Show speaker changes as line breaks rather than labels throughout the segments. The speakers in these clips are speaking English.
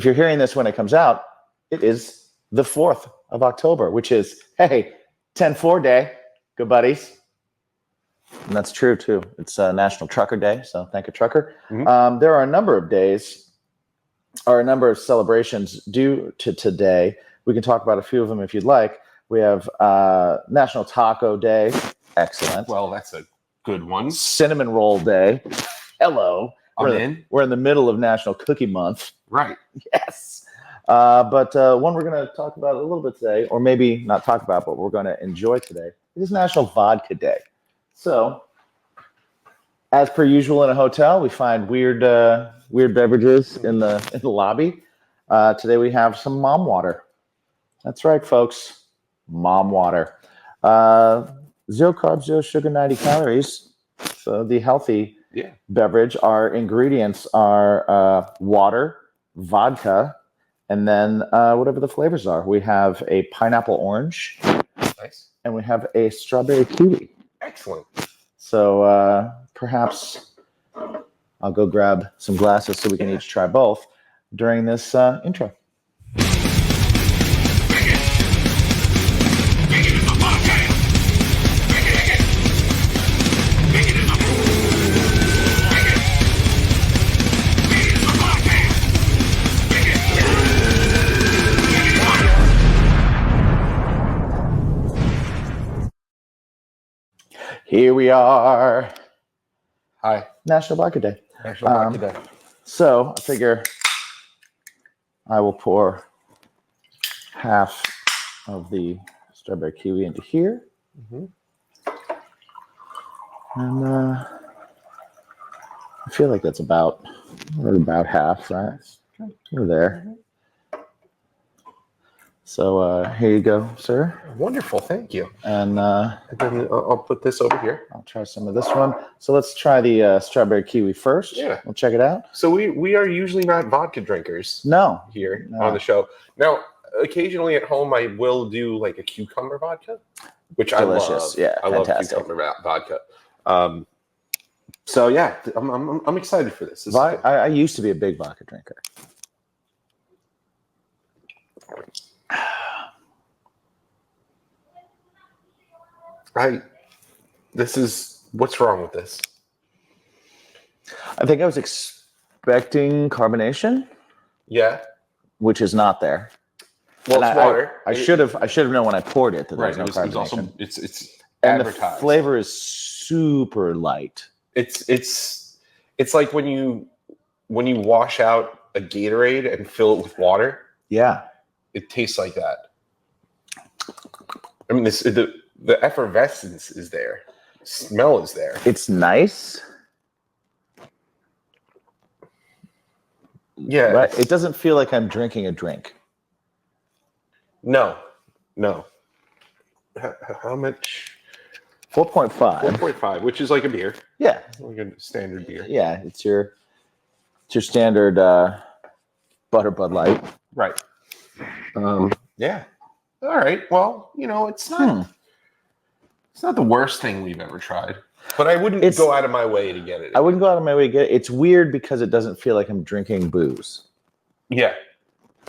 if you're hearing this when it comes out, it is the 4th of October, which is, hey, 10-4 day. Good buddies. And that's true, too. It's National Trucker Day, so thank a trucker.
Mhm.
There are a number of days or a number of celebrations due to today. We can talk about a few of them if you'd like. We have National Taco Day. Excellent.
Well, that's a good one.
Cinnamon Roll Day. Hello. We're in the middle of National Cookie Month.
Right.
Yes. But one we're going to talk about a little bit today, or maybe not talk about, but we're going to enjoy today, is National Vodka Day. So, as per usual in a hotel, we find weird beverages in the lobby. Today we have some mom water. That's right, folks. Mom water. 0 carbs, 0 sugar, 90 calories. So the healthy beverage. Our ingredients are water, vodka, and then whatever the flavors are. We have a pineapple orange.
Nice.
And we have a strawberry kiwi.
Excellent.
So perhaps I'll go grab some glasses so we can each try both during this intro. Here we are.
Hi.
National Vodka Day.
National Vodka Day.
So I figure I will pour half of the strawberry kiwi into here.
Mm-hmm.
And I feel like that's about half, right? Over there. So here you go, sir.
Wonderful, thank you.
And
then I'll put this over here.
I'll try some of this one. So let's try the strawberry kiwi first.
Yeah.
We'll check it out.
So we are usually not vodka drinkers.
No.
Here on the show. Now, occasionally at home, I will do like a cucumber vodka, which
Delicious.
I love.
Yeah,
I
fantastic.
love cucumber vodka. So yeah, I'm excited for this.
I used to be a big vodka drinker.
What's wrong with this?
I think I was expecting carbonation.
Yeah.
Which is not there.
Well, it's water.
I should have known when I poured it that there's no carbonation.
It's also it's
and
advertised.
The flavor is super light.
It's like when you wash out a Gatorade and fill it with water.
Yeah.
It tastes like that. I mean, the effervescence is there. The smell is there.
It's nice.
Yeah.
But it doesn't feel like I'm drinking a drink.
No. How much?
4.5.
4.5, which is like a beer.
Yeah.
Like a standard beer.
Yeah, it's your standard butter Bud Light.
Right. Yeah. All right. Well, it's not the worst thing we've ever tried. But I wouldn't go out of my way to get it.
I wouldn't go out of my way to get it. It's weird because it doesn't feel like I'm drinking booze.
Yeah.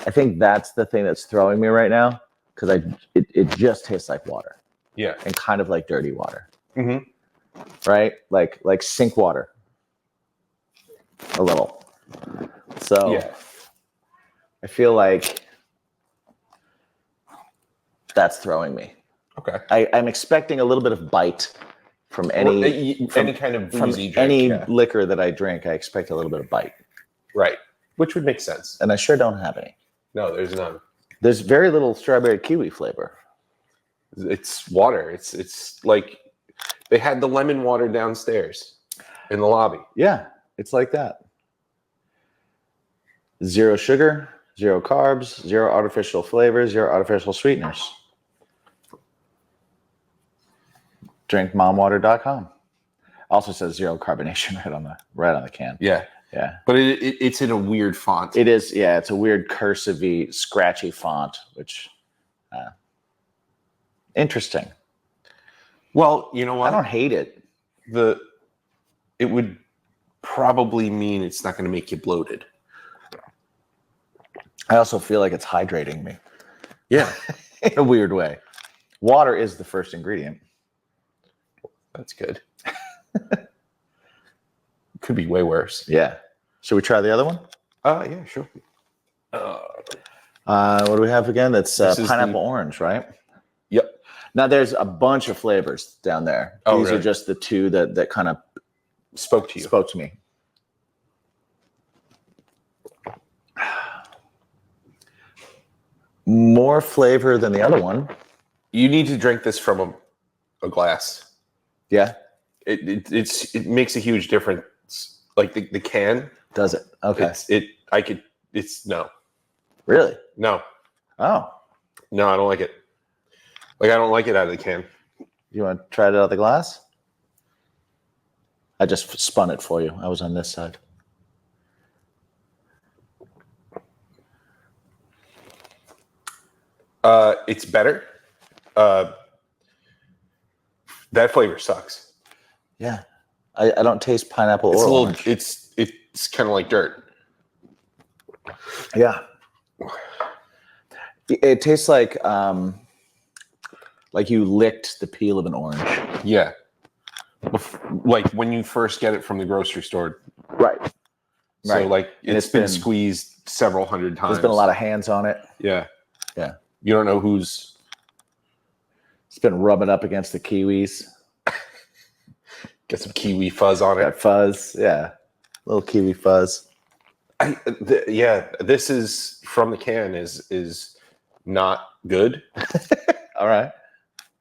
I think that's the thing that's throwing me right now because it just tastes like water.
Yeah.
And kind of like dirty water.
Mm-hmm.
Right? Like sink water. A little. So
yeah.
I feel like that's throwing me.
Okay.
I'm expecting a little bit of bite from any
kind of boozy drink.
Any liquor that I drink. I expect a little bit of bite.
Right. Which would make sense.
And I sure don't have any.
No, there's none.
There's very little strawberry kiwi flavor.
It's water. It's like they had the lemon water downstairs in the lobby.
Yeah, it's like that. 0 sugar, 0 carbs, 0 artificial flavors, 0 artificial sweeteners. drinkmomwater.com. Also says 0 carbonation right on the can.
Yeah.
Yeah.
But it's in a weird font.
It is, yeah. It's a weird cursive-y, scratchy font, which interesting.
Well, you know what?
I don't hate it.
It would probably mean it's not going to make you bloated.
I also feel like it's hydrating me.
Yeah,
In a weird way. Water is the first ingredient.
that's good. Could be way worse.
Yeah. Should we try the other one?
Yeah, sure.
What do we have again? That's
This is
pineapple orange, right?
Yep.
Now there's a bunch of flavors down there.
Oh,
These
really?
are just the two that kind of
Spoke to you.
spoke to me. More flavor than the other one.
You need to drink this from a glass.
Yeah.
It makes a huge difference. Like the can.
Does it? Okay.
No.
Really?
No.
Oh.
No, I don't like it. Like, I don't like it out of the can.
You want to try it out of the glass? I just spun it for you. I was on this side.
It's better. That flavor sucks.
Yeah. I don't taste pineapple
It's
or
a little.
orange.
It's kind of like dirt.
Yeah. It tastes like you licked the peel of an orange.
Yeah. Like when you first get it from the grocery store.
Right.
So
Right.
like
And
it's been squeezed several hundred times.
There's been a lot of hands on it.
Yeah.
Yeah.
You don't know who's.
It's been rubbing up against the kiwis.
Get some kiwi fuzz on it.
Got fuzz. Yeah. Little kiwi fuzz.
This is from the can is not good.
All right.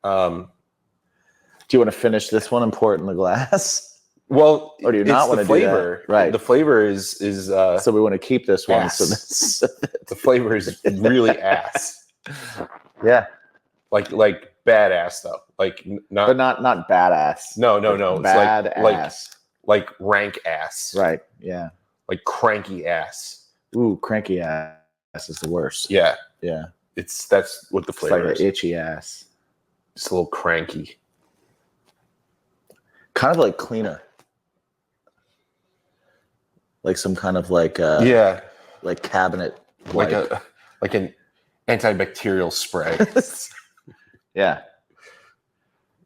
Do you want to finish this one and pour it in the glass?
Well,
Or do you not want to do that? Right.
The flavor is
So we want to keep this one.
ass.
So this,
the flavor is really ass.
yeah.
Like badass though. Like
But not badass.
No. It's
Bad
like
ass.
like rank ass.
Right. Yeah.
Like cranky ass.
Ooh, cranky ass is the worst.
Yeah.
Yeah.
That's what the
It's
flavor
like
is.
an itchy ass.
Just a little cranky.
Kind of like cleaner. Like some kind of like cabinet wipe.
like an antibacterial spray.
Yeah.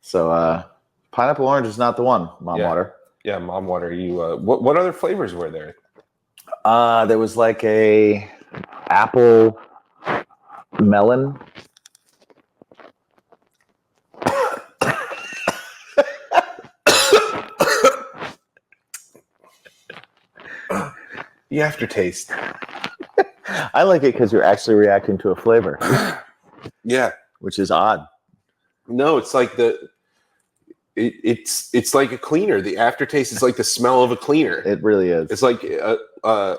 So pineapple orange is not the one, Mom
Yeah.
Water.
Yeah, Mom Water. You what other flavors were there?
There was like a apple melon.
The aftertaste.
I like it because you're actually reacting to a flavor,
Yeah.
which is odd.
No, it's like it's like a cleaner. The aftertaste is like the smell of a cleaner.
It really is.
It's like oh,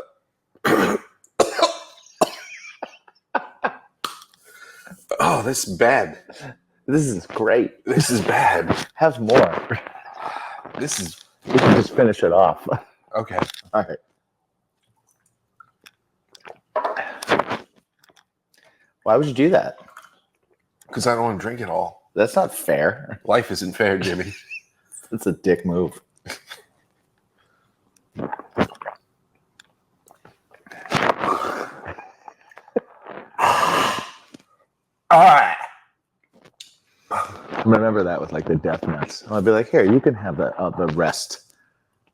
this is bad.
This is great.
This is bad.
Have more.
This is
We can just finish it off.
okay.
All right. Why would you do that?
Because I don't want to drink it all.
That's not fair.
Life isn't fair, Jimmy.
It's a dick move.
All right.
Remember that with like the death nuts. I'll be like, here, you can have the rest.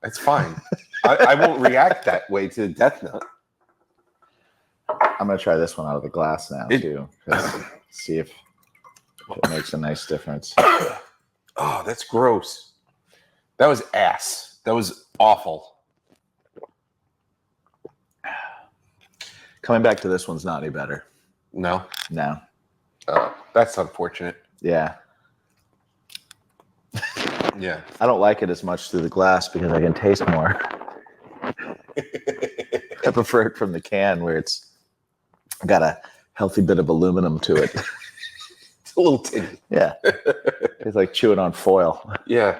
That's fine. I won't react that way to Death Note.
I'm gonna try this one out of the glass now too. See if it makes a nice difference.
Oh, that's gross. That was ass. That was awful.
Coming back to this one's not any better.
No.
No.
That's unfortunate.
Yeah.
Yeah.
I don't like it as much through the glass because I can taste more. I prefer it from the can where it's got a healthy bit of aluminum to it.
It's a little tinny.
Yeah. It's like chewing on foil.
Yeah.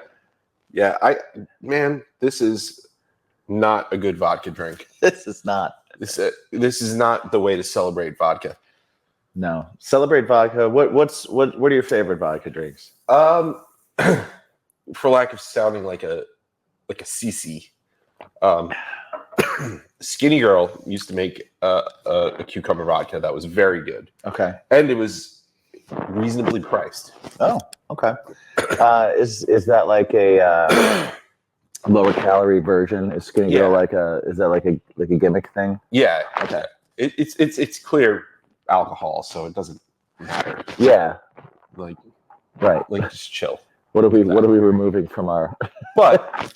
Yeah. Man, this is not a good vodka drink.
This is not.
This is not the way to celebrate vodka.
No. Celebrate vodka. What are your favorite vodka drinks?
For lack of sounding like a CC, Skinny Girl used to make a cucumber vodka that was very good.
Okay.
And it was reasonably priced.
Oh, okay. Is that like a lower calorie version? Is Skinny Girl is that like a gimmick thing?
Yeah.
Okay.
It's clear alcohol, so it doesn't matter.
Yeah.
Like just chill.
What are we removing from our?
But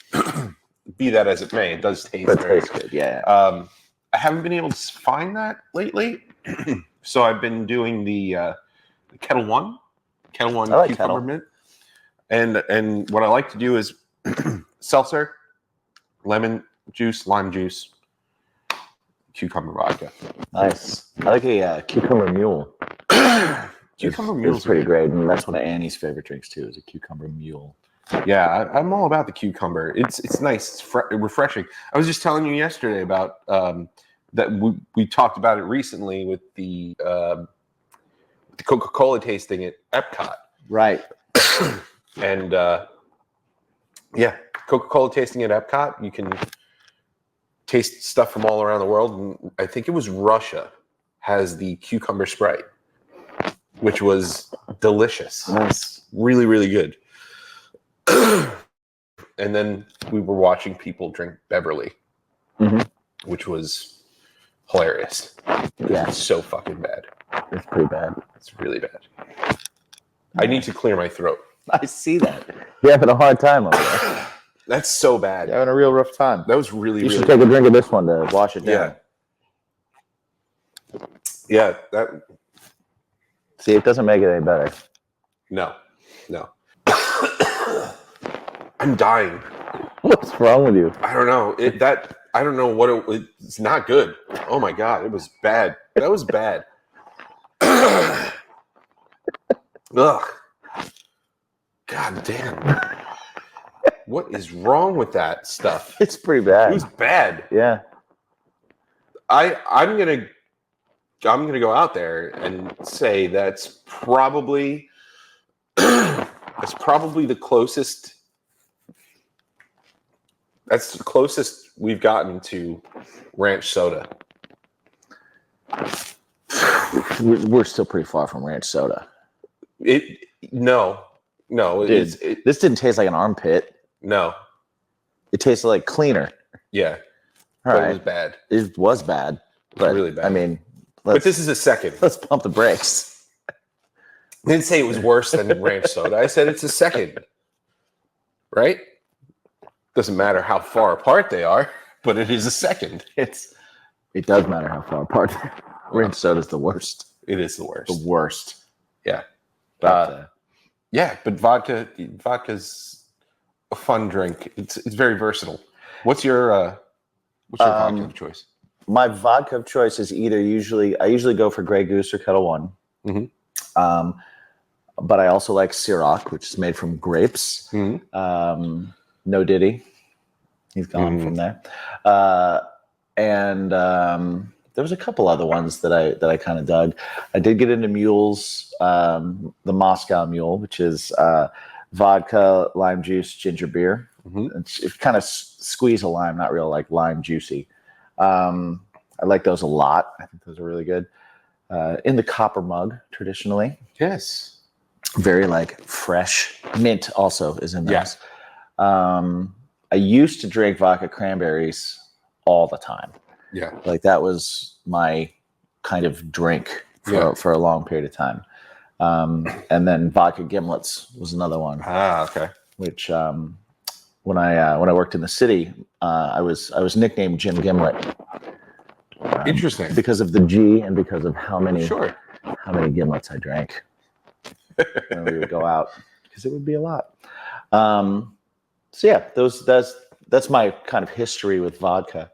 be that as it may, it does taste very
good. Yeah.
I haven't been able to find that lately, so I've been doing the Kettle One
like
cucumber
Kettle.
mint, and what I like to do is seltzer, lemon juice, lime juice, cucumber vodka.
Nice. I like a cucumber mule.
Cucumber mule
is pretty great, and that's one of Annie's favorite drinks too. Is a cucumber mule.
Yeah, I'm all about the cucumber. It's nice, it's refreshing. I was just telling you yesterday about that we talked about it recently with the Coca-Cola tasting at Epcot.
Right.
And Coca-Cola tasting at Epcot, you can taste stuff from all around the world. And I think it was Russia has the cucumber Sprite, which was delicious.
Nice.
Really, really good. And then we were watching people drink Beverly, which was hilarious.
Yeah.
It's so fucking bad.
It's pretty bad.
It's really bad. I need to clear my throat.
I see that. You're having a hard time over there.
That's so bad.
You're having a real rough time.
That was really,
You
really
should take a drink of this one to wash it down.
Yeah. That.
See, it doesn't make it any better.
No. I'm dying.
What's wrong with you?
I don't know. I don't know what it's not good. Oh my God. It was bad. That was bad. Ugh. God damn. What is wrong with that stuff?
It's pretty bad.
It was bad.
Yeah.
I'm gonna go out there and say that's probably the closest. That's the closest we've gotten to ranch soda.
We're still pretty far from ranch soda.
No.
Dude, this didn't taste like an armpit.
No.
It tasted like cleaner.
Yeah.
All right.
It was bad.
It was bad. But,
really bad.
I mean,
but this is a second.
Let's pump the brakes.
I didn't say it was worse than ranch soda. I said it's a second. Right? Doesn't matter how far apart they are, but it is a second.
It does matter how far apart. Ranch soda is the worst.
It is the worst.
The worst.
Yeah.
But,
but vodka's a fun drink. It's very versatile. What's your vodka of choice?
My vodka of choice is I usually go for Grey Goose or Kettle One.
Mm-hmm.
But I also like Ciroc, which is made from grapes.
Mm-hmm.
No Diddy. He's gone from there. And there was a couple other ones that I kind of dug. I did get into mules, the Moscow Mule, which is vodka, lime juice, ginger beer.
Mm-hmm.
It's kind of squeeze a lime, not real like lime juicy. I like those a lot. I think those are really good. In the copper mug, traditionally.
Yes.
Very like fresh. Mint also is in those. Yes. I used to drink vodka cranberries all the time.
Yeah.
Like that was my kind of drink for a long period of time. And then vodka gimlets was another one.
Okay.
Which when I worked in the city, I was nicknamed Jim Gimlet.
Interesting.
Because of the G and because of how many gimlets I drank when we would go out, because it would be a lot. So yeah, that's my kind of history with vodka.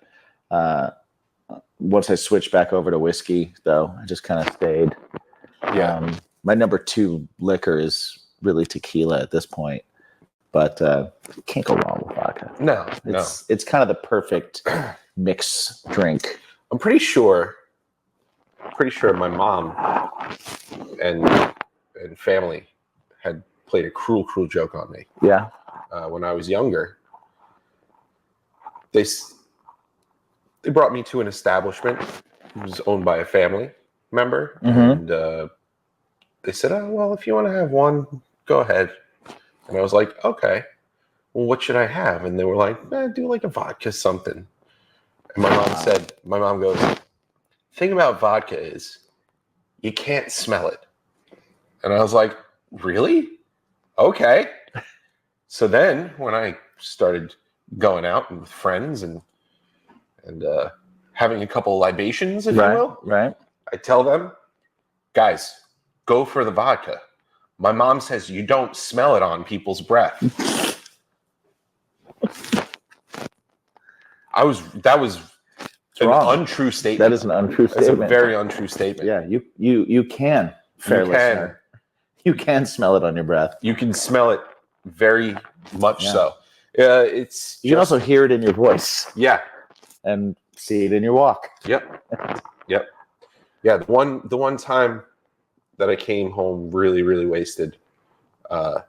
Once I switched back over to whiskey, though, I just kind of stayed.
Yeah.
My number 2 liquor is really tequila at this point, but can't go wrong with vodka.
No.
It's kind of the perfect mix drink.
I'm pretty sure my mom and family had played a cruel joke on me.
Yeah.
When I was younger, they they brought me to an establishment. It was owned by a family member,
Mhm.
and they said, "Oh, well, if you want to have one, go ahead." And I was like, "Okay, well, what should I have?" And they were like, "Do like a vodka something." And my mom goes, "Thing about vodka is you can't smell it." And I was like, "Really? Okay." So then when I started going out with friends and having a couple libations, if you will,
Right.
I tell them, "Guys, go for the vodka. My mom says you don't smell it on people's breath." That was an
wrong.
untrue statement.
That is an untrue
That's
statement.
a very untrue statement.
Yeah, you can, fair listener. You can smell it on your breath.
You can smell it very much
Yeah.
so.
You can also hear it in your voice.
Yeah.
And see it in your walk.
Yep. Yeah. The one time that I came home really, really wasted, I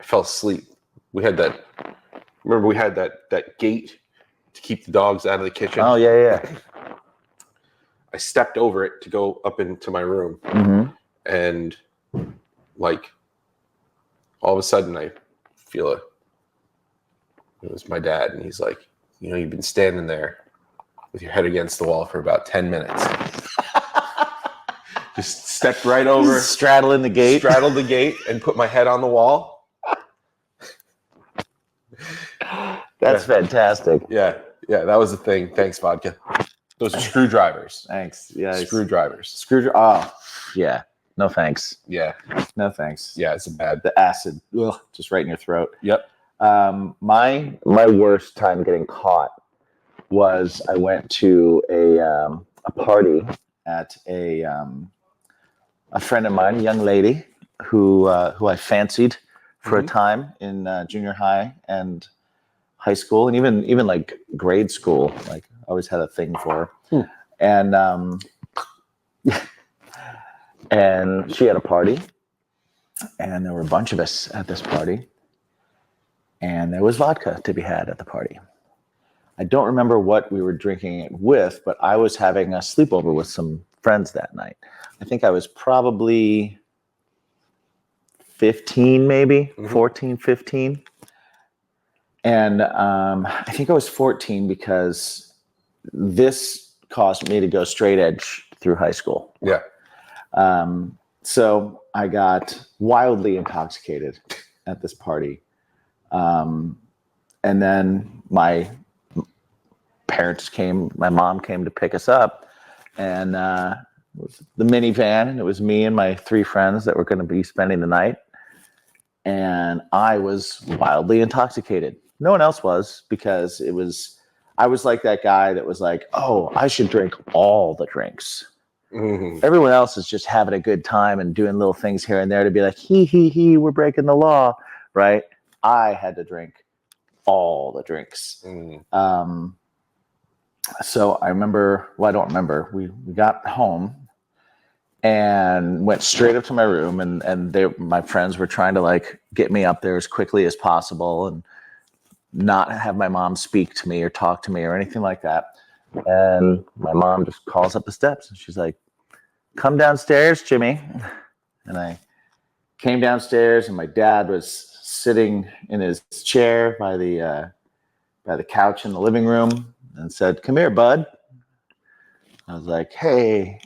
fell asleep. We had that gate to keep the dogs out of the kitchen.
Oh yeah.
I stepped over it to go up into my room,
Mm-hmm.
and like all of a sudden I feel it was my dad, and he's like, "You've been standing there with your head against the wall for about 10 minutes." Just stepped right over,
straddled the gate,
and put my head on the wall.
That's fantastic.
Yeah, that was the thing. Thanks, vodka. Those are screwdrivers.
Thanks. Yeah,
Screwdrivers.
Oh, yeah. No thanks.
Yeah.
No thanks.
Yeah, it's bad.
The acid, just right in your throat.
Yep.
My worst time getting caught was I went to a party at a friend of mine, a young lady who I fancied for a time in junior high and high school, and even like grade school. Like I always had a thing for her. And she had a party, and there were a bunch of us at this party, and there was vodka to be had at the party. I don't remember what we were drinking it with, but I was having a sleepover with some friends that night. I think I was probably 15, maybe 14, 15. And I think I was 14 because this caused me to go straight edge through high school.
Yeah.
So I got wildly intoxicated at this party. And then my mom came to pick us up, and it was the minivan, and it was me and my 3 friends that were going to be spending the night. And I was wildly intoxicated. No one else was, because I was like that guy that was like, "Oh, I should drink all the drinks." Mm-hmm. Everyone else is just having a good time and doing little things here and there to be like, he, we're breaking the law, right? I had to drink all the drinks. Mm. So I remember, I don't remember, we got home and went straight up to my room, and my friends were trying to like get me up there as quickly as possible and not have my mom speak to me or talk to me or anything like that. And my mom just calls up the steps and she's like, "Come downstairs, Jimmy." And I came downstairs, and my dad was sitting in his chair by the couch in the living room and said, "Come here, bud." I was like, "Hey,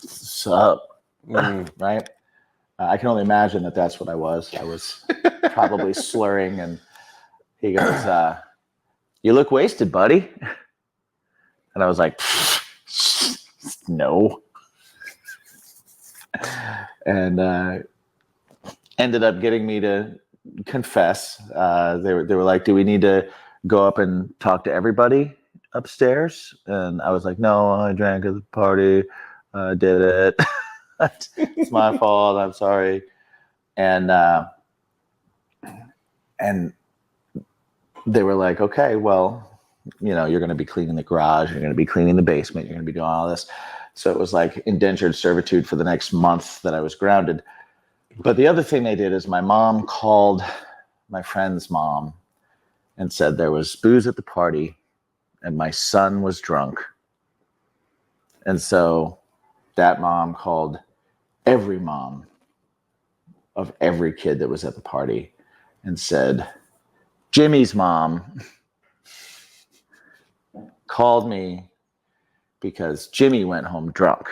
what's up?" Right? I can only imagine that that's what I was. I was probably slurring, and he goes, "You look wasted, buddy." And I was like, "No." And ended up getting me to confess. They were like, "Do we need to go up and talk to everybody upstairs?" And I was like, "No, I drank at the party. I did it. It's my fault. I'm sorry." And they were like, "Okay, well, you're going to be cleaning the garage. You're going to be cleaning the basement. You're going to be doing all this." So it was like indentured servitude for the next month that I was grounded. But the other thing they did is my mom called my friend's mom and said there was booze at the party, and my son was drunk. And so that mom called every mom of every kid that was at the party and said, Jimmy's mom called me because Jimmy went home drunk.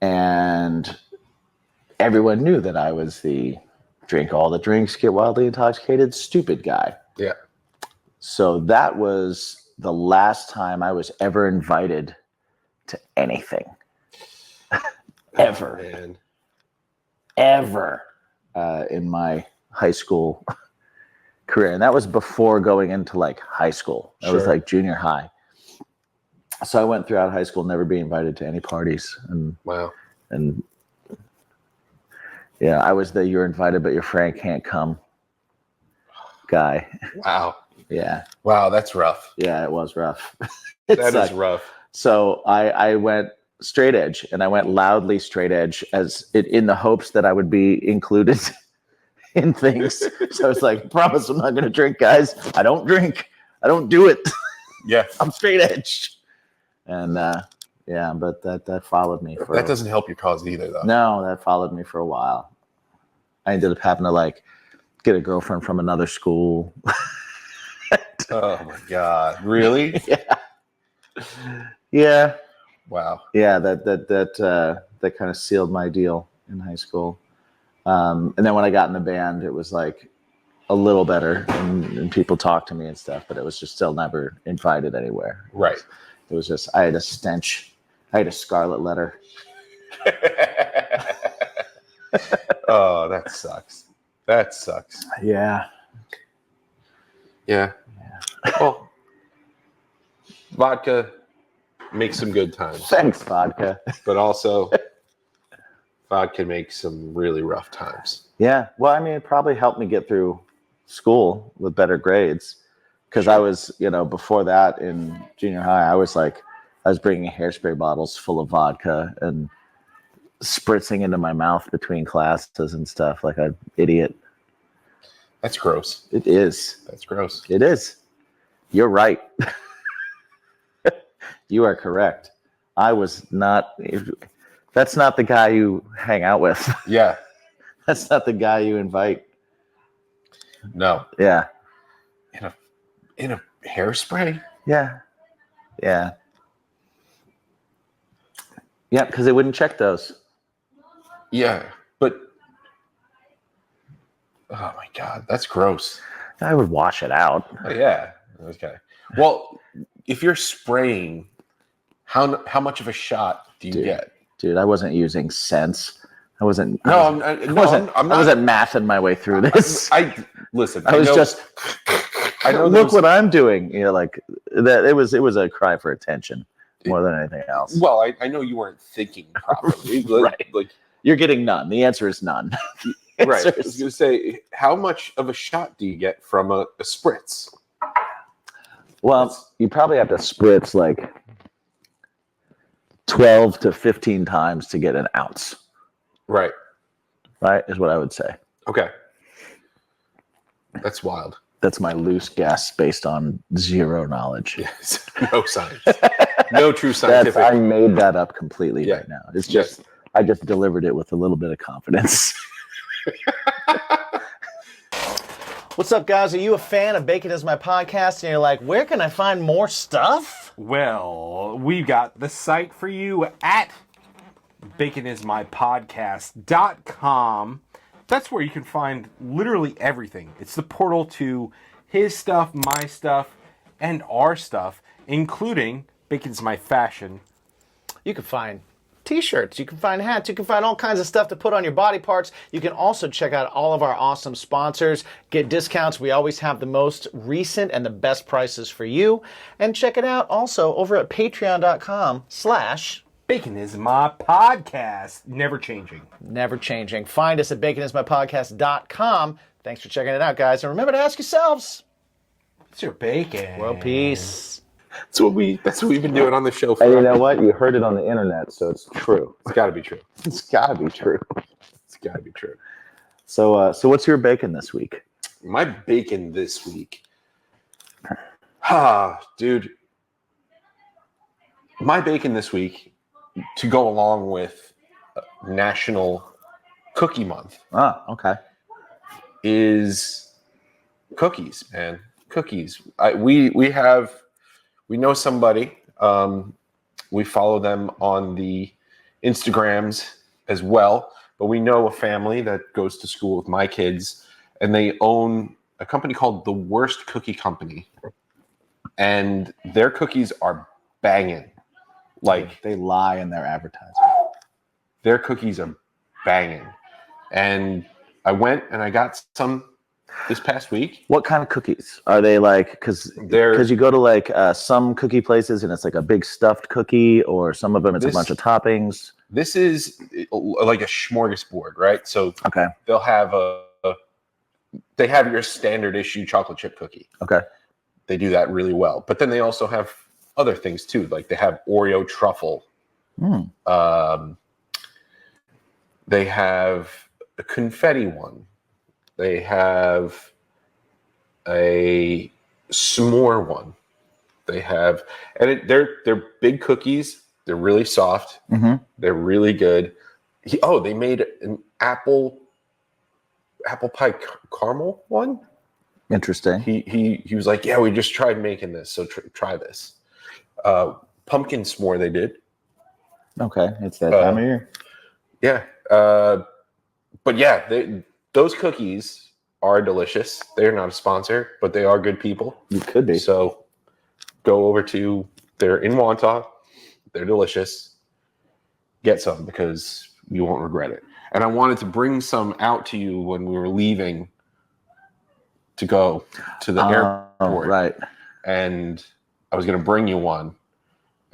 And everyone knew that I was the drink all the drinks, get wildly intoxicated, stupid guy.
Yeah.
So that was the last time I was ever invited to anything. Ever.
Oh, man.
Ever in my high school career. And that was before going into like high school. That was like junior high. So I went throughout high school, never being invited to any parties. And
Wow.
And yeah, I was the you're invited, but your friend can't come guy.
Wow.
Yeah.
Wow, that's rough.
Yeah, it was rough.
That is rough.
So I went straight edge, and I went loudly straight edge in the hopes that I would be included in things. So I was like, promise I'm not going to drink, guys. I don't drink. I don't do it.
Yeah.
I'm straight edge. And yeah, but that followed me for.
That doesn't help your cause either, though.
No, that followed me for a while. I ended up having to like get a girlfriend from another school.
Oh my God! Really?
Yeah. Yeah.
Wow.
Yeah. That kind of sealed my deal in high school. And then when I got in the band, it was like a little better, and people talked to me and stuff, but it was just still never invited anywhere.
Right.
It was just I had a stench. I had a scarlet letter.
Oh, that sucks. That sucks.
Yeah.
Yeah. Well, vodka makes some good times.
Thanks, vodka.
But also, vodka makes some really rough times.
Yeah. Well, I mean, it probably helped me get through school with better grades. Because I was, before that in junior high, I was bringing hairspray bottles full of vodka and spritzing into my mouth between classes and stuff like an idiot.
That's gross.
It is.
That's gross.
It is. You're right. You are correct. I was not. That's not the guy you hang out with.
Yeah.
That's not the guy you invite.
No.
Yeah.
In a hairspray?
Yeah. Yeah. Yeah, because they wouldn't check those.
Yeah, but oh my God, that's gross.
I would wash it out.
Oh, yeah. Okay. Well, if you're spraying, how much of a shot do you get?
Dude, I wasn't using sense. I wasn't.
I'm not.
I wasn't mathing my way through this.
Listen.
I was just.
I know.
Look what I'm doing. Like that. It was a cry for attention more than anything else.
Well, I know you weren't thinking properly.
Right.
Like
you're getting none. The answer is none.
Right. I was going to say, how much of a shot do you get from a spritz?
Well, you probably have to spritz like 12 to 15 times to get an ounce.
Right.
Right, is what I would say.
Okay. That's wild.
That's my loose guess based on zero knowledge.
Yes. No science. No true scientific.
I made that up completely right now. It's just I just delivered it with a little bit of confidence. What's up, guys? Are you a fan of Bacon Is My Podcast? And you're like, where can I find more stuff?
Well, we got the site for you at baconismypodcast.com. That's where you can find literally everything. It's the portal to his stuff, my stuff, and our stuff, including Bacon's My Fashion.
You can find t-shirts, you can find hats, you can find all kinds of stuff to put on your body parts. You can also check out all of our awesome sponsors, get discounts. We always have the most recent and the best prices for you. And check it out also over at patreon.com/
Bacon is my podcast. Never changing.
Never changing. Find us at baconismypodcast.com. Thanks for checking it out, guys. And remember to ask yourselves,
what's your bacon?
World peace.
That's what we've been doing on the show.
And you know what? You heard it on the internet, so it's true.
It's got to be true.
It's got to be true.
It's got to be true.
So what's your bacon this week?
My bacon this week. Dude, my bacon this week to go along with National Cookie Month
Ah, okay.
is cookies, man. Cookies. We know somebody. We follow them on the Instagrams as well, but we know a family that goes to school with my kids, and they own a company called The Worst Cookie Company, and their cookies are banging. Like,
They lie in their advertising.
their cookies are banging. And I went and I got some this past week.
What kind of cookies are they like? Because you go to like some cookie places and it's like a big stuffed cookie, or some of them it's a bunch of toppings.
This is like a smorgasbord, right? So
Okay.
they'll have they have your standard issue chocolate chip cookie.
Okay.
They do that really well. But then they also have other things too. Like they have Oreo truffle. They have a confetti one. They have a s'more one. They have, and they're big cookies. They're really soft.
Mm-hmm.
They're really good. They made an apple pie caramel one.
Interesting.
He was like, yeah, we just tried making this, so try this. Pumpkin s'more they did.
Okay, it's that time of year.
Yeah, but yeah, those cookies are delicious. They're not a sponsor, but they are good people.
You could be.
So go over to, they're in Wantagh. They're delicious. Get some because you won't regret it. And I wanted to bring some out to you when we were leaving to go to the airport.
Right.
And I was going to bring you one.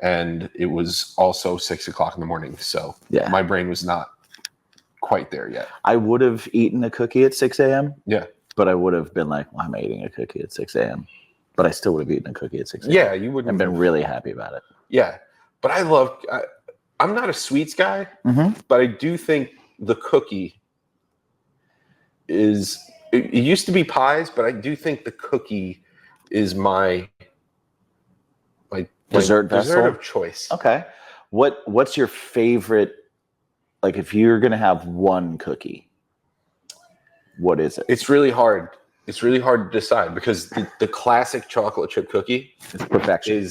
And it was also 6 o'clock in the morning. So
yeah,
my brain was not quite there yet.
I would have eaten a cookie at 6 a.m.
Yeah.
But I would have been like, well, I'm eating a cookie at 6 a.m. But I still would have eaten a cookie at 6 a.m.
Yeah, you wouldn't
and been really happy about it.
Yeah. But I'm not a sweets guy, but I do think the cookie is, it used to be pies, but I do think the cookie is my
dessert
of choice.
Okay. What's your favorite, like if you're going to have one cookie, what is it?
It's really hard. It's really hard to decide because the classic chocolate chip cookie
It's perfection.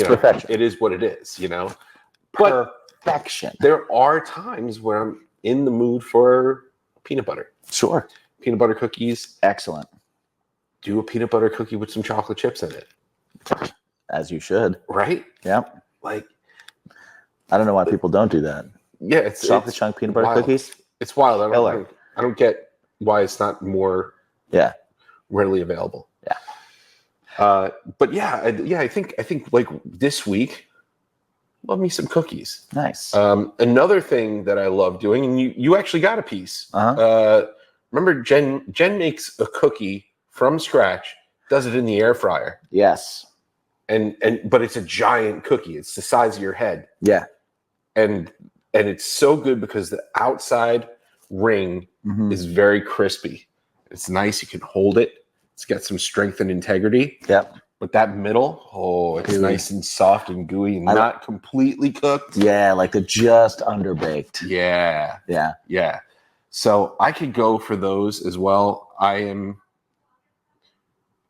Perfection. It is what it is, But
perfection.
There are times where I'm in the mood for peanut butter.
Sure.
Peanut butter cookies.
Excellent.
Do a peanut butter cookie with some chocolate chips in it.
As you should.
Right?
Yep.
Like,
I don't know why people don't do that.
Yeah, it's
chocolate chunk peanut butter
wild.
Cookies.
It's wild. I don't get why it's not more readily available.
Yeah.
But I think like this week, love me some cookies.
Nice.
Another thing that I love doing, and you actually got a piece. Remember Jen makes a cookie from scratch, does it in the air fryer.
Yes.
But it's a giant cookie. It's the size of your head.
Yeah.
And it's so good because the outside ring is very crispy. It's nice. You can hold it. It's got some strength and integrity.
Yep.
But that middle, it's nice and soft and gooey and not completely cooked.
Yeah, like the just underbaked.
Yeah.
Yeah.
Yeah. So I could go for those as well. I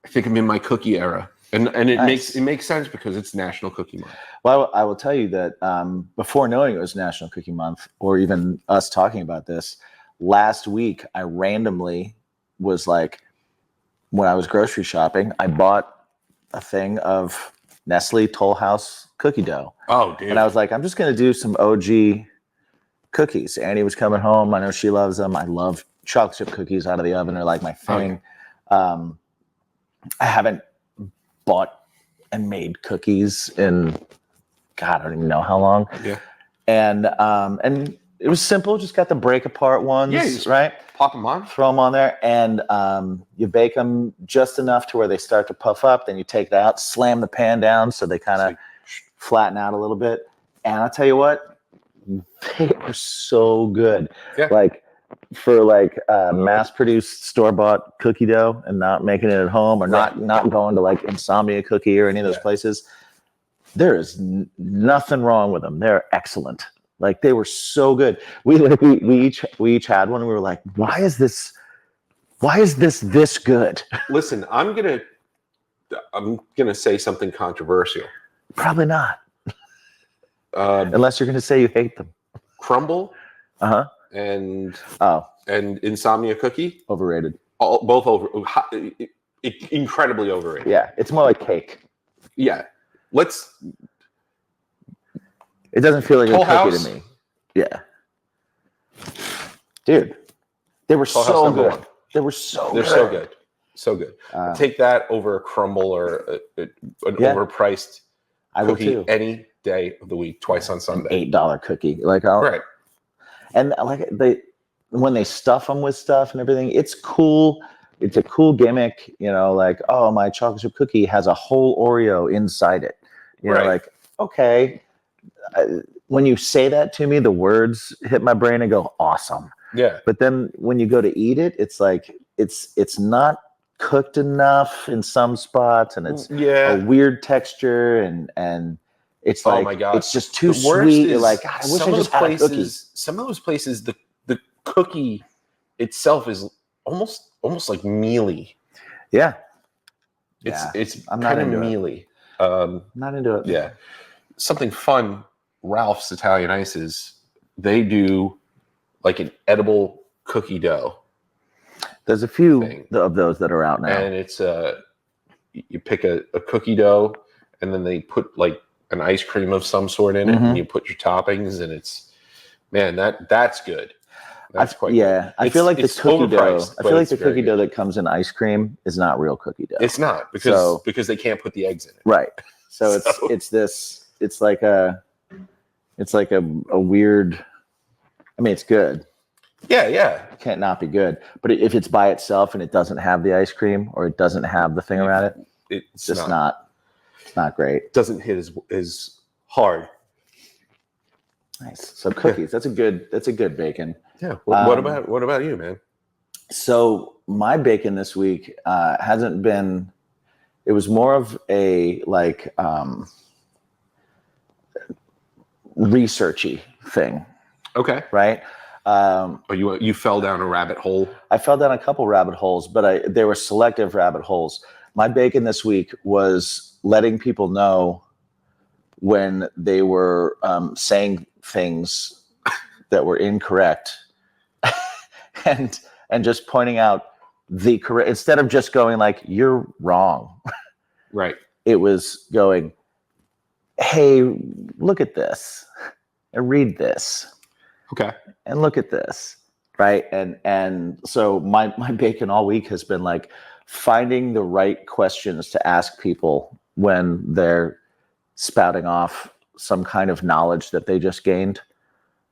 think I'm in my cookie era. And it makes sense because it's National Cookie Month.
Well, I will tell you that before knowing it was National Cookie Month, or even us talking about this, last week I randomly was like, when I was grocery shopping, I bought a thing of Nestle Toll House cookie dough.
Oh, dude.
And I was like, I'm just going to do some OG cookies. Annie was coming home. I know she loves them. I love chocolate chip cookies out of the oven. They're like my thing. I haven't bought and made cookies in God, I don't even know how long.
Yeah.
And it was simple, just got the break apart ones, right?
Pop them on.
Throw them on there, and you bake them just enough to where they start to puff up. Then you take it out, slam the pan down so they kind of flatten out a little bit. And I'll tell you what, they are so good.
Yeah.
Like for like mass-produced store-bought cookie dough and not making it at home, or not going to like Insomnia Cookie or any of those places, there is nothing wrong with them. They're excellent. Like they were so good. We each had one and we were like, why is this this good?
Listen, I'm gonna say something controversial.
Probably not. Unless you're gonna say you hate them.
Crumble
Uh-huh.
and
Oh,
and Insomnia Cookie,
overrated.
both incredibly overrated.
Yeah, it's more like cake.
Yeah.
It doesn't feel like
Full
a cookie
House.
to me. Yeah. Dude, they were
Full House
so
number
good.
one.
They were so
They're
good.
so good. So good. Take that over a crumble or an overpriced
I will
cookie
too.
any day of the week, twice on Sunday.
$8 cookie. Like,
Right.
And like when they stuff them with stuff and everything, it's cool. It's a cool gimmick, you know, like, oh, my chocolate chip cookie has a whole Oreo inside it. You know, like, okay. When you say that to me, the words hit my brain and go, awesome.
Yeah.
But then when you go to eat it, it's like, it's not cooked enough in some spots, and it's a weird texture, and it's like,
oh my God,
it's just too sweet. You're like, God, I wish I just had a cookie.
Some of those places, the cookie itself is almost like mealy.
Yeah.
It's
I'm not
kind of
into
mealy.
Not into it.
Yeah. Something fun, Ralph's Italian Ices, they do like an edible cookie dough.
There's a few of those that are out now.
And it's you pick a cookie dough, and then they put like an ice cream of some sort in it, and you put your toppings, and it's, man, that's good. That's quite good.
I feel like the cookie dough. I feel like the cookie dough
good.
that comes in ice cream is not real cookie dough.
It's not, because they can't put the eggs in it.
Right. So it's like a weird. I mean, it's good.
Yeah.
It can't not be good. But if it's by itself and it doesn't have the ice cream, or it doesn't have the thing around it, it's just not. It's not great.
It doesn't hit as hard.
Nice. So cookies. That's a good bacon.
Yeah. What about you, man?
So my bacon this week hasn't been. It was more of a like researchy thing.
Okay.
Right.
You fell down a rabbit hole.
I fell down a couple rabbit holes, but they were selective rabbit holes. My bacon this week was letting people know when they were saying things that were incorrect, and just pointing out the correct, instead of just going like, you're wrong.
Right.
It was going, hey, look at this and read this.
Okay.
And look at this. Right. And so my bacon all week has been like finding the right questions to ask people when they're spouting off some kind of knowledge that they just gained.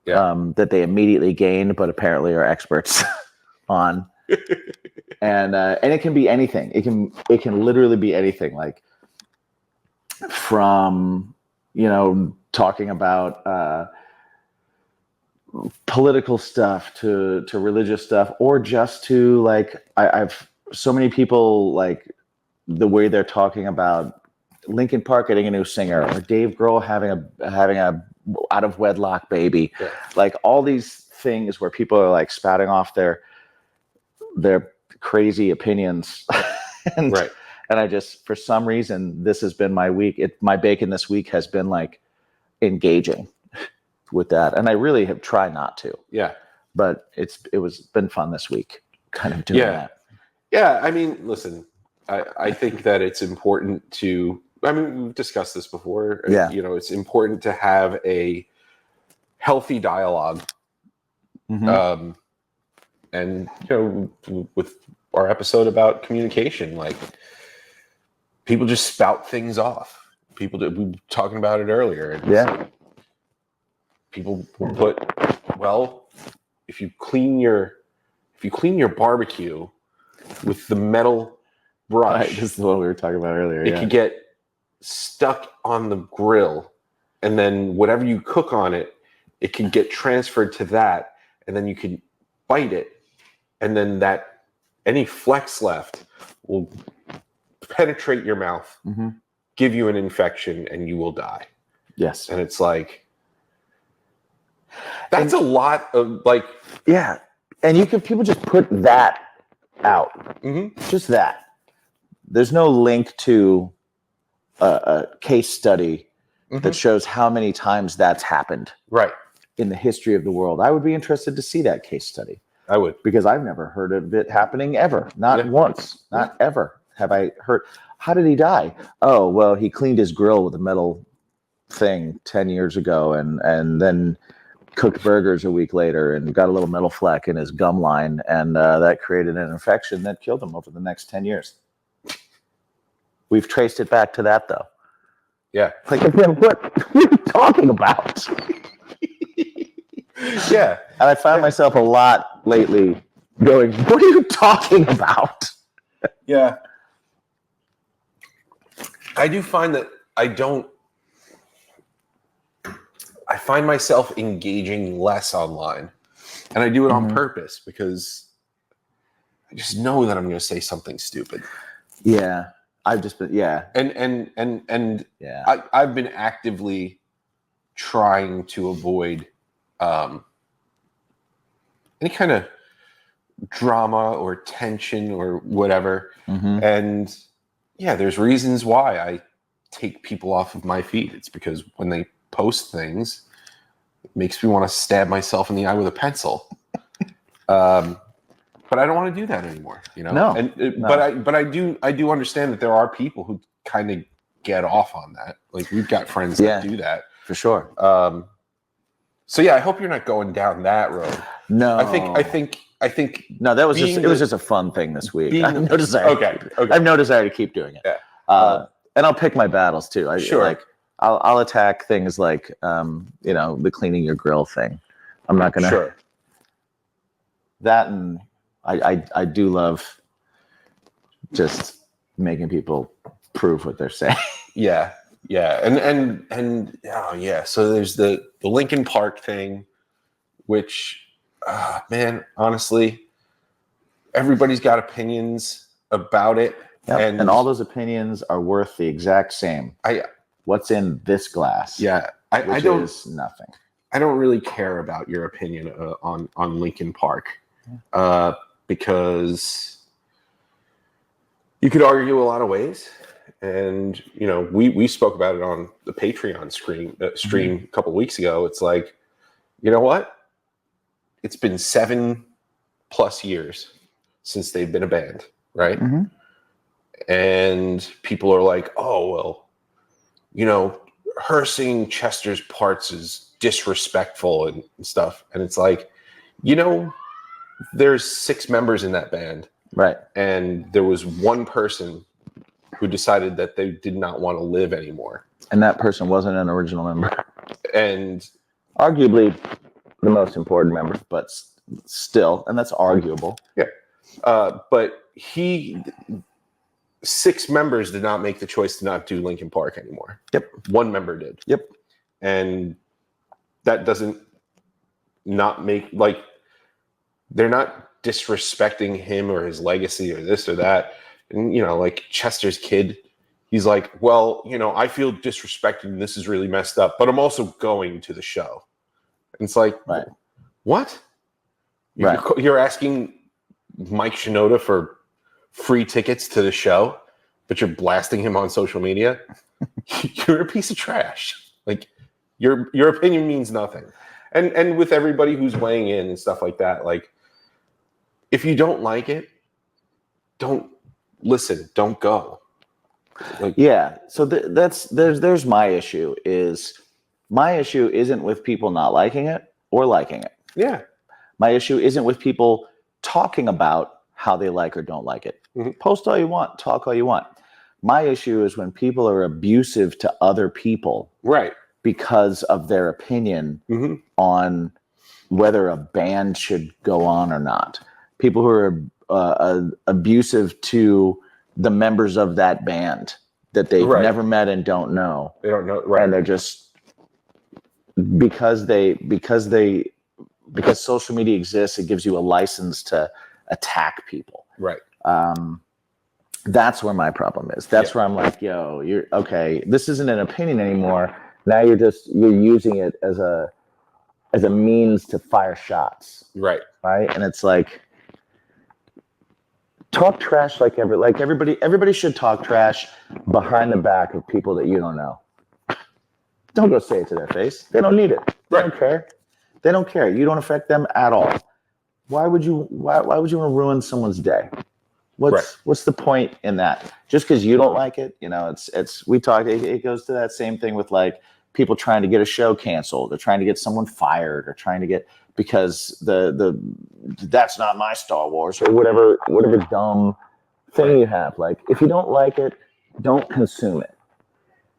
That they immediately gained, but apparently are experts on. And it can be anything. It can literally be anything, like from, talking about political stuff to religious stuff, or just to like, I've so many people, like the way they're talking about Linkin Park getting a new singer, or Dave Grohl having a out of wedlock baby, like all these things where people are like spouting off their crazy opinions. And I just, for some reason, this has been my week. My bacon this week has been like engaging with that, and I really have tried not to. Yeah, but it's been fun this week, kind of doing that.
Yeah, I mean, listen, I think that it's important to. I mean, we've discussed this before.
Yeah,
it's important to have a healthy dialogue.
Mm-hmm.
And with our episode about communication, like people just spout things off. We were talking about it earlier. And people will put, well, if you clean your barbecue with the metal brush,
this is what we were talking about earlier.
It could get stuck on the grill, and then whatever you cook on it, it can get transferred to that, and then you can bite it, and then that any flex left will penetrate your mouth, give you an infection, and you will die.
Yes.
And it's like, that's a lot of like,
yeah. And people just put that out. Just that. There's no link to a case study that shows how many times that's happened
right
in the history of the world. I would be interested to see that case study.
I would.
Because I've never heard of it happening ever. Not once. Not ever have I heard. How did he die? Oh, well, he cleaned his grill with a metal thing 10 years ago and then cooked burgers a week later and got a little metal fleck in his gum line, and that created an infection that killed him over the next 10 years. We've traced it back to that, though.
Yeah.
Like, what are you talking about?
Yeah.
And I find myself a lot lately going, what are you talking about?
Yeah. I do find that I find myself engaging less online, and I do it on purpose because I just know that I'm going to say something stupid.
Yeah. I've just been,
And
yeah.
I've been actively trying to avoid any kind of drama or tension or whatever. And yeah, there's reasons why I take people off of my feed. It's because when they post things, it makes me want to stab myself in the eye with a pencil. But I don't want to do that anymore, you know.
No,
But I do understand that there are people who kind of get off on that. Like, we've got friends that do that
for sure.
So yeah, I hope you're not going down that road.
No,
I think
no. That was it was just a fun thing this week. I have no desire.
Okay.
I have no desire to keep doing it.
Yeah.
And I'll pick my battles too.
Sure.
Like I'll attack things like the cleaning your grill thing. I'm not gonna.
Sure.
That, and I do love just making people prove what they're saying.
Yeah. Yeah. And oh yeah. So there's the Lincoln Park thing, which man, honestly, everybody's got opinions about it.
Yep.
And
all those opinions are worth the exact same. What's in this glass?
Yeah.
I don't is nothing.
I don't really care about your opinion on Lincoln Park, because you could argue a lot of ways, and we spoke about it on the Patreon stream a couple weeks ago. It's like, you know what? It's been 7+ years since they've been a band, right? And people are like, oh well, her singing Chester's parts is disrespectful and stuff. And it's like, there's 6 members in that band.
Right.
And there was one person who decided that they did not want to live anymore. And
that person wasn't an original member.
And
arguably the most important member, but still, and that's arguable.
Yeah. But 6 members did not make the choice to not do Linkin Park anymore.
Yep.
1 member did.
Yep.
And that doesn't not make, like, they're not disrespecting him or his legacy or this or that. And, like Chester's kid, he's like, well, I feel disrespected and this is really messed up, but I'm also going to the show. And it's like,
right.
What?
Right.
You're asking Mike Shinoda for free tickets to the show, but you're blasting him on social media? You're a piece of trash. Like, your opinion means nothing. And with everybody who's weighing in and stuff like that, like, if you don't like it, don't listen, don't go. Like,
yeah. So there's my issue. My issue isn't with people not liking it or liking it.
Yeah.
My issue isn't with people talking about how they like or don't like it. Post all you want, talk all you want. My issue is when people are abusive to other people,
right,
because of their opinion on whether a band should go on or not. People who are abusive to the members of that band that they've never met and don't know.
They don't know, right?
And they're just because they because social media exists, it gives you a license to attack people.
Right.
That's where my problem is. That's where I'm like, yo, you're okay. This isn't an opinion anymore. Now you're using it as a means to fire shots.
Right.
Right. And it's like, talk trash like everybody should talk trash behind the back of people that you don't know. Don't go say it to their face. They don't need it. They don't care. They don't care. You don't affect them at all. Why would you want to ruin someone's day? What's the point in that? Just because you don't like it, it goes to that same thing with like people trying to get a show canceled, or trying to get someone fired, or trying to get, because that's not my Star Wars, or whatever dumb thing you have. Like, if you don't like it, don't consume it.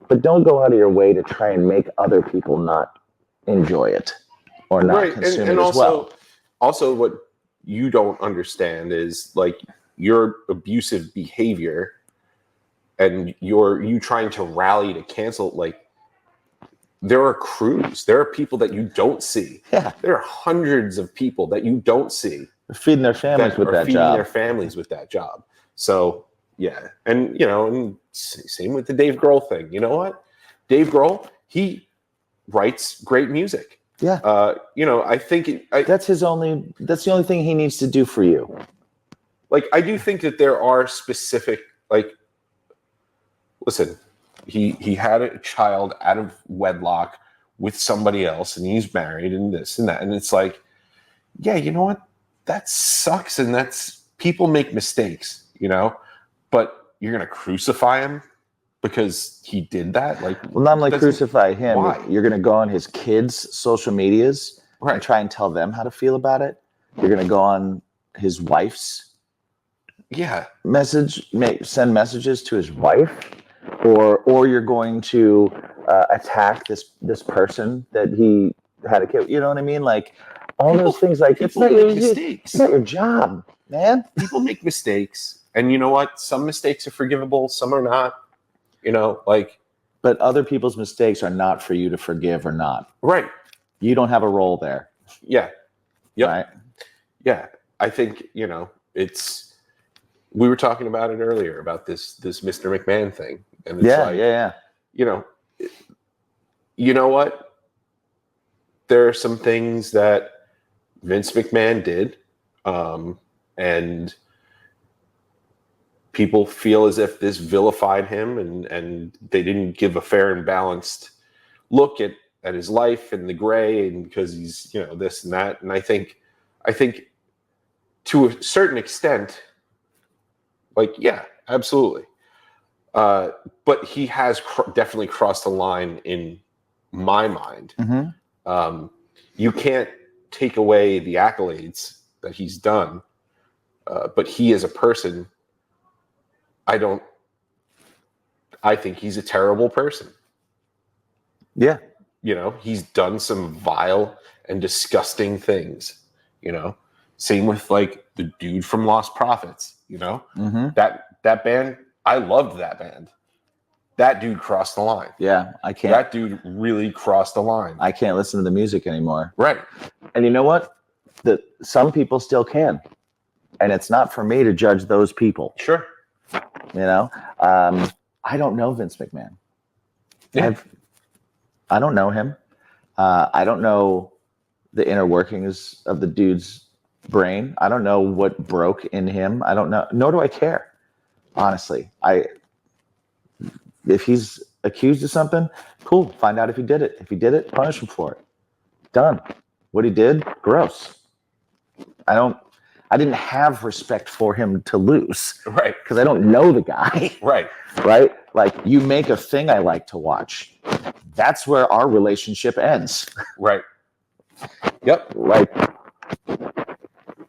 But don't go out of your way to try and make other people not enjoy it or not consume it as well.
Also, what you don't understand is like your abusive behavior and you trying to rally to cancel. Like, there are crews, there are people that you don't see.
Yeah,
there are hundreds of people that you don't see.
They're feeding their families with that job.
Their families with that job. So yeah, and and same with the Dave Grohl thing. You know what? Dave Grohl, he writes great music.
Yeah.
I think
that's the only thing he needs to do for you.
Like, I do think that there are specific, like, listen, he had a child out of wedlock with somebody else, and he's married, and this and that, and it's like, yeah, you know what? That sucks, and people make mistakes, but you're gonna crucify him because he did that? Like,
well, not only crucify him,
why?
You're gonna go on his kids' social medias and try and tell them how to feel about it. You're gonna go on his wife's send messages to his wife, or you're going to attack this person that he had a kid. You know what I mean? Like, all those things. Like, it's not your job, man.
People make mistakes, and you know what? Some mistakes are forgivable, some are not. But
other people's mistakes are not for you to forgive or not.
Right.
You don't have a role there.
Yeah. Yep.
Right.
Yeah. I think, we were talking about it earlier about this Mr. McMahon thing. And it's you know what? There are some things that Vince McMahon did, and people feel as if this vilified him, and they didn't give a fair and balanced look at his life and the gray, and because he's this and that. And I think to a certain extent, like, yeah, absolutely. But he has definitely crossed the line in my mind.
Mm-hmm.
You can't take away the accolades that he's done, but he as a person, I think he's a terrible person.
Yeah.
He's done some vile and disgusting things, Same with like the dude from Lost Prophets,
Mm-hmm.
That band, I loved that band. That dude crossed the line.
Yeah, I can't.
That dude really crossed the line.
I can't listen to the music anymore.
Right.
And you know what? Some people still can. And it's not for me to judge those people.
Sure.
I don't know Vince McMahon.
Yeah.
I don't know him. I don't know the inner workings of the dude's brain. I don't know what broke in him. I don't know. Nor do I care. Honestly, if he's accused of something, cool. Find out if he did it. If he did it, punish him for it. Done. What he did, gross. I didn't have respect for him to lose.
Right.
Because I don't know the guy.
Right.
Right? Like, you make a thing I like to watch. That's where our relationship ends.
Right. Yep.
Like,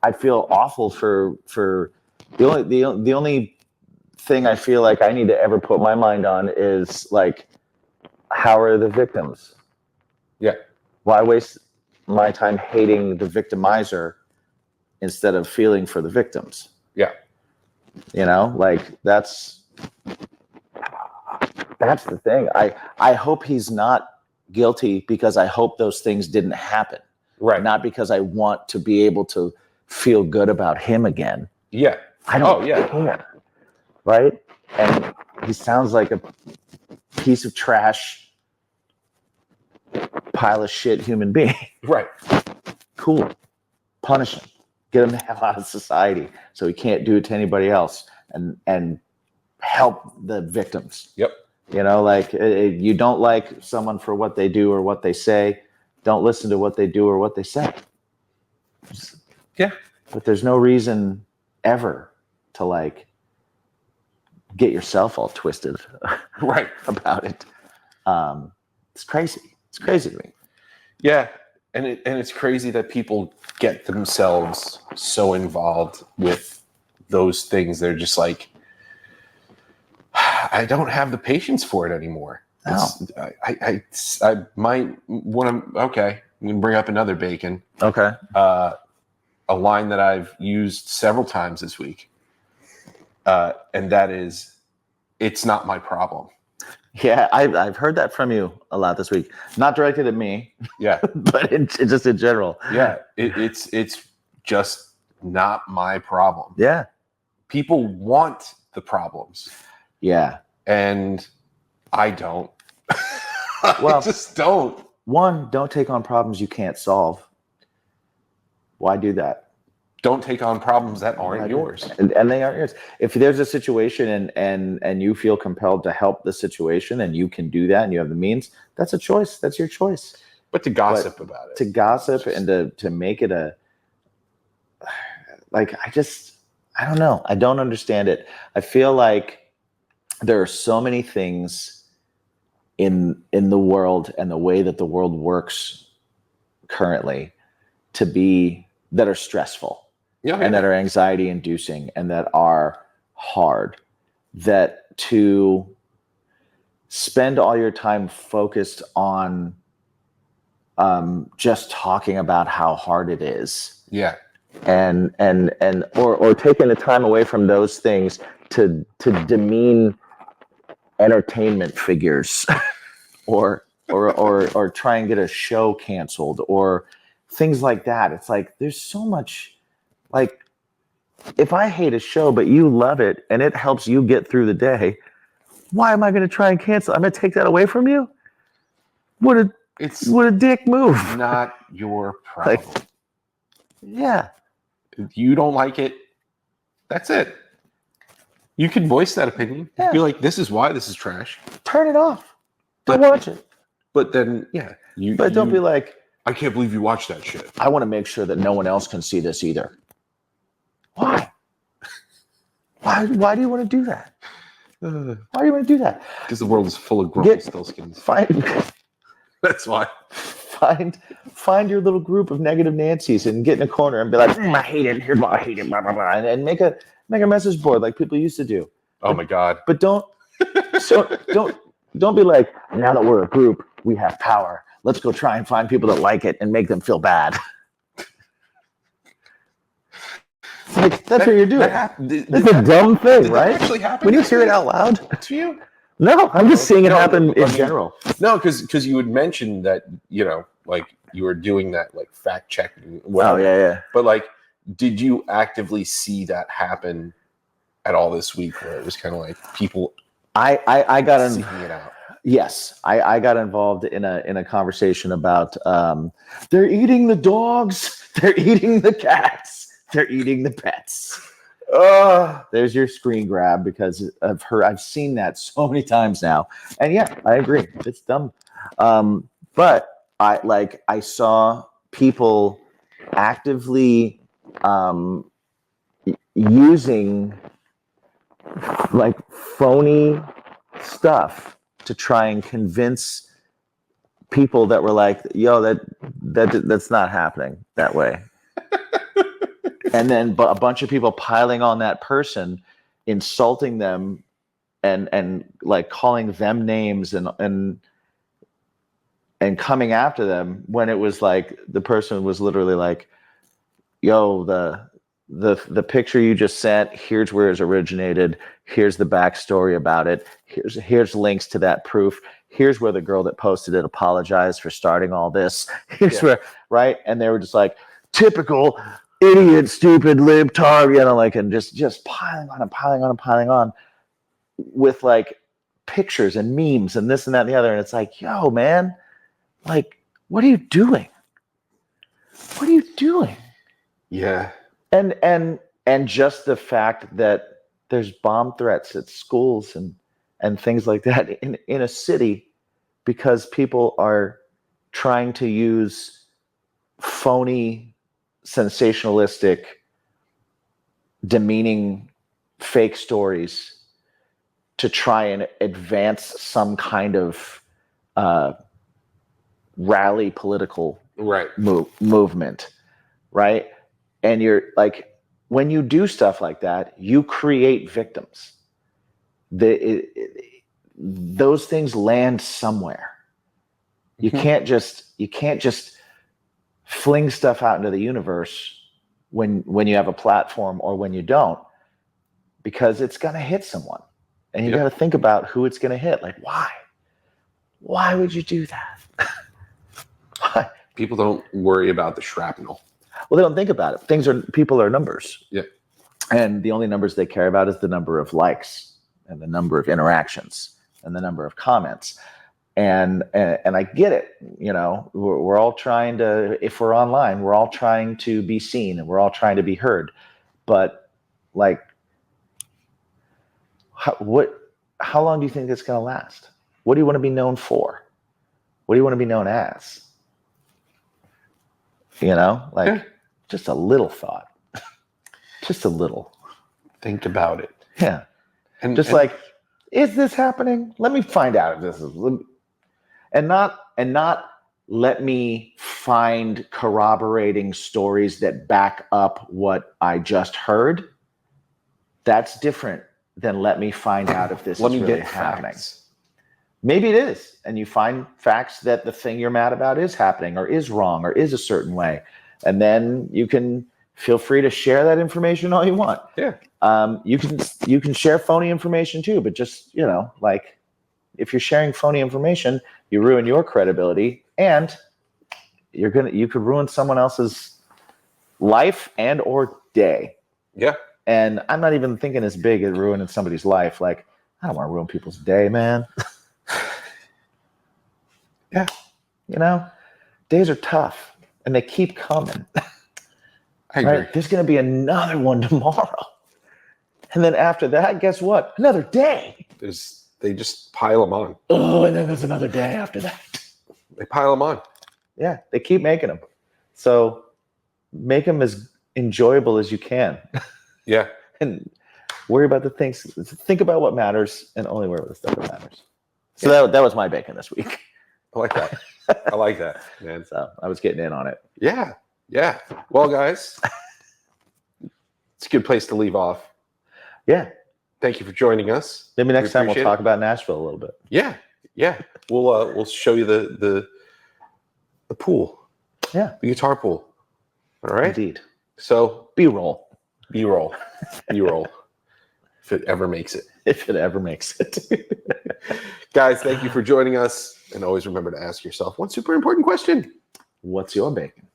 I feel awful for the only thing I feel like I need to ever put my mind on is like, how are the victims?
Yeah.
Why waste my time hating the victimizer instead of feeling for the victims?
Yeah.
Like, that's the thing. I hope he's not guilty, because I hope those things didn't happen.
Right.
Not because I want to be able to feel good about him again.
Yeah.
I don't
Oh, yeah.
care. Right? And he sounds like a piece of trash, pile of shit human being.
Right.
Cool. Punish him. Get him the hell out of society so he can't do it to anybody else, and help the victims.
Yep.
You know, like you don't like someone for what they do or what they say. Don't listen to what they do or what they say.
Yeah.
But there's no reason ever to like get yourself all twisted
Right.
about it. It's crazy. It's crazy to me.
Yeah. And it's crazy that people get themselves so involved with those things. They're just like, I don't have the patience for it anymore.
No.
I might want to. Okay, I'm gonna bring up another bacon.
Okay.
A line that I've used several times this week, and that is, "It's not my problem."
Yeah, I've heard that from you a lot this week. Not directed at me,
Yeah,
but just in general.
yeah. It's just not my problem.
Yeah.
People want the problems,
Yeah.
and I don't.
Well,
I just don't.
One, don't take on problems you can't solve. Why do that?
Don't take on problems that aren't yours.
And they aren't yours. If there's a situation and you feel compelled to help the situation and you can do that and you have the means, that's a choice. That's your choice.
But to gossip about it.
To gossip and to make it a, like, I don't know. I don't understand it. I feel like there are so many things in the world and the way that the world works currently that are stressful.
Yeah,
and that are anxiety inducing and that are hard, that to spend all your time focused on just talking about how hard it is.
Yeah.
Or taking the time away from those things to demean entertainment figures or try and get a show canceled or things like that. It's like there's so much. Like, if I hate a show, but you love it and it helps you get through the day, why am I going to try and cancel? I'm going to take that away from you? What a dick move.
Not your problem.
Like, yeah.
If you don't like it, that's it. You can voice that opinion.
Yeah.
Be like, this is why this is trash.
Turn it off. Don't
But-
watch it.
But then, yeah.
But don't be like,
I can't believe you watched that shit.
I want to make sure that no one else can see this either. Why? Why do you want to do that? Why do you want to do that?
Because the world is full of grumpy stillskins. That's why.
Find your little group of negative Nancy's and get in a corner and be like, I hate it. Here's why I hate it. Blah, blah, blah, and make a message board like people used to do.
Oh my God.
But don't be like, now that we're a group, we have power. Let's go try and find people that like it and make them feel bad. Like, that's what you're doing. It's a dumb thing, right?
That actually happened.
When you hear it out loud
to you?
No, I'm just seeing it happen in general.
No, because you had mentioned that, like you were doing that like fact checking.
Oh yeah.
But like, did you actively see that happen at all this week? Where it was kind of like people.
I got
seeking it out.
Yes, I got involved in a conversation about they're eating the dogs, they're eating the cats, they're eating the pets. There's your screen grab because I've seen that so many times now, and yeah, I agree, it's dumb. But I saw people actively using like phony stuff to try and convince people that were like, yo, that's not happening that way. And then a bunch of people piling on that person, insulting them and like calling them names and coming after them when it was like the person was literally like, yo, the picture you just sent, here's where it originated, here's the backstory about it, here's links to that proof, here's where the girl that posted it apologized for starting all this. Here's
Yeah.
where, right? And they were just like, typical idiot, stupid libtard, you know, like, and just piling on and piling on and piling on with like pictures and memes and this and that and the other. And it's like, yo, man, like, what are you doing? What are you doing?
Yeah.
And just the fact that there's bomb threats at schools and things like that in a city because people are trying to use phony, sensationalistic, demeaning fake stories to try and advance some kind of rally political
Right.
movement, right? And you're like, when you do stuff like that, you create victims. Those things land somewhere. You can't just fling stuff out into the universe when you have a platform or when you don't, because it's going to hit someone, and you got to think about who it's going to hit. Like, why would you do that? Why?
People don't worry about the shrapnel.
Well, they don't think about it. People are numbers.
Yeah.
And the only numbers they care about is the number of likes and the number of interactions and the number of comments. And I get it. You know, we're all trying to, if we're online, we're all trying to be seen and we're all trying to be heard. But like, how long do you think it's going to last? What do you want to be known for? What do you want to be known as? You know, like just a little thought, just a little.
Think about it.
Yeah.
And
Like, is this happening? Let me find out if this is, and not let me find corroborating stories that back up what I just heard. That's different than let me find out if this is really happening.
Facts.
Maybe it is, and you find facts that the thing you're mad about is happening or is wrong or is a certain way, and then you can feel free to share that information all you want.
Yeah.
You can share phony information too, but just, you know, like, if you're sharing phony information, you ruin your credibility, and you could ruin someone else's life and or day.
Yeah.
And I'm not even thinking as big as ruining somebody's life. Like, I don't want to ruin people's day, man.
Yeah.
You know, days are tough and they keep coming.
I agree.
Right? There's going to be another one tomorrow. And then after that, guess what? Another day.
They just pile them on.
Oh, and then there's another day after that.
They pile them on.
Yeah, they keep making them. So make them as enjoyable as you can.
Yeah.
And worry about the things. Think about what matters and only worry about the stuff that matters. So that was my bacon this week.
I like that. I like that, man.
So I was getting in on it.
Yeah. Yeah. Well, guys, it's a good place to leave off.
Yeah.
Thank you for joining us.
Maybe next time we'll
appreciate
talk about Nashville a little bit.
Yeah. Yeah. We'll show you the pool.
Yeah.
The guitar pool. All right.
Indeed.
So
B-roll.
B-roll. B-roll. If it ever makes it.
If it ever makes it.
Guys, thank you for joining us. And always remember to ask yourself one super important question.
What's your bacon?